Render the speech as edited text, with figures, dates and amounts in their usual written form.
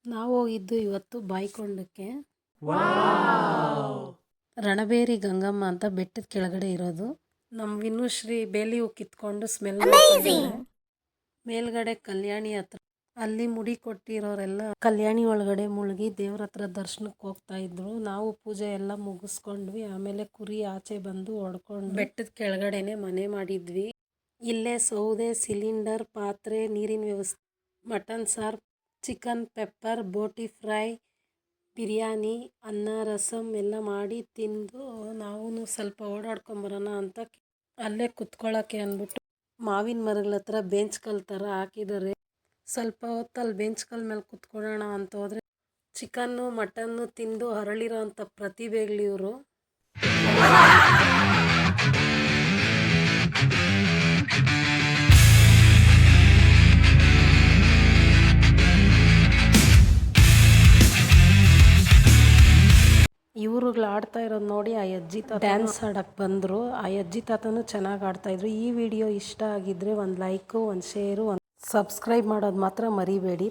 ನಾವು ಹೋಗಿದ್ದು ಇವತ್ತು ಬಾಯ್ಕೊಂಡಕ್ಕೆ. ರಣಬೇರಿ ಗಂಗಮ್ಮ ಅಂತ ಬೆಟ್ಟದ ಕೆಳಗಡೆ ಇರೋದು. ನಮ್ಮ ವಿನುಶ್ರೀ ಬೇಲಿ ಹೂ ಕಿತ್ಕೊಂಡು ಸ್ಮೆಲ್ ಮೇಲ್ಗಡೆ ಕಲ್ಯಾಣಿ ಹತ್ರ ಅಲ್ಲಿ ಮುಡಿ ಕೊಟ್ಟಿರೋರೆಲ್ಲ ಕಲ್ಯಾಣಿ ಒಳಗಡೆ ಮುಳುಗಿ ದೇವ್ರ ಹತ್ರ ದರ್ಶನಕ್ಕೆ ಹೋಗ್ತಾ ಇದ್ರು. ನಾವು ಪೂಜೆ ಎಲ್ಲ ಮುಗಿಸ್ಕೊಂಡ್ವಿ. ಆಮೇಲೆ ಕುರಿ ಆಚೆ ಬಂದು ಹೊಡ್ಕೊಂಡು ಬೆಟ್ಟದ ಕೆಳಗಡೆನೆ ಮನೆ ಮಾಡಿದ್ವಿ. ಇಲ್ಲೇ ಸೌದೆ, ಸಿಲಿಂಡರ್, ಪಾತ್ರೆ, ನೀರಿನ ವ್ಯವಸ್ಥೆ, ಮಟನ್ ಸಾರು, ಚಿಕನ್ ಪೆಪ್ಪರ್, ಬೋಟಿ ಫ್ರೈ, ಬಿರಿಯಾನಿ, ಅನ್ನ, ರಸಮ್ ಎಲ್ಲ ಮಾಡಿ ತಿಂದು ನಾವು ಸ್ವಲ್ಪ ಓಡಾಡ್ಕೊಂಬರೋಣ ಅಂತ ಅಲ್ಲೇ ಕುತ್ಕೊಳ್ಳೋಕ್ಕೆ ಅಂದ್ಬಿಟ್ಟು ಮಾವಿನ ಮರಗಳ ಹತ್ರ ಬೆಂಚ್ ಕಲ್ ಥರ ಹಾಕಿದ್ದಾರೆ. ಸ್ವಲ್ಪ ಹೊತ್ತಲ್ಲಿ ಬೆಂಚ್ ಕಲ್ ಮೇಲೆ ಕುತ್ಕೊಳ್ಳೋಣ ಅಂತ ಹೋದರೆ ಚಿಕನ್ನು ಮಟನ್ನು ತಿಂದು ಹರಳಿರೋ ಅಂಥ ಪ್ರತಿಭೆಗಳಿವರು. ಇವ್ರುಗಳು ಆಡ್ತಾ ಇರೋದು ನೋಡಿ ಆ ಅಜ್ಜಿ ತಾತ ಡ್ಯಾನ್ಸ್ ಆಡಕ್ಕೆ ಬಂದರು. ಆ ಅಜ್ಜಿ ತಾತನೂ ಚೆನ್ನಾಗಿ ಆಡ್ತಾಯಿದ್ರು. ಈ ವಿಡಿಯೋ ಇಷ್ಟ ಆಗಿದ್ದರೆ ಒಂದು ಲೈಕು, ಒಂದು ಶೇರು, ಒಂದು ಸಬ್ಸ್ಕ್ರೈಬ್ ಮಾಡೋದು ಮಾತ್ರ ಮರಿಬೇಡಿ.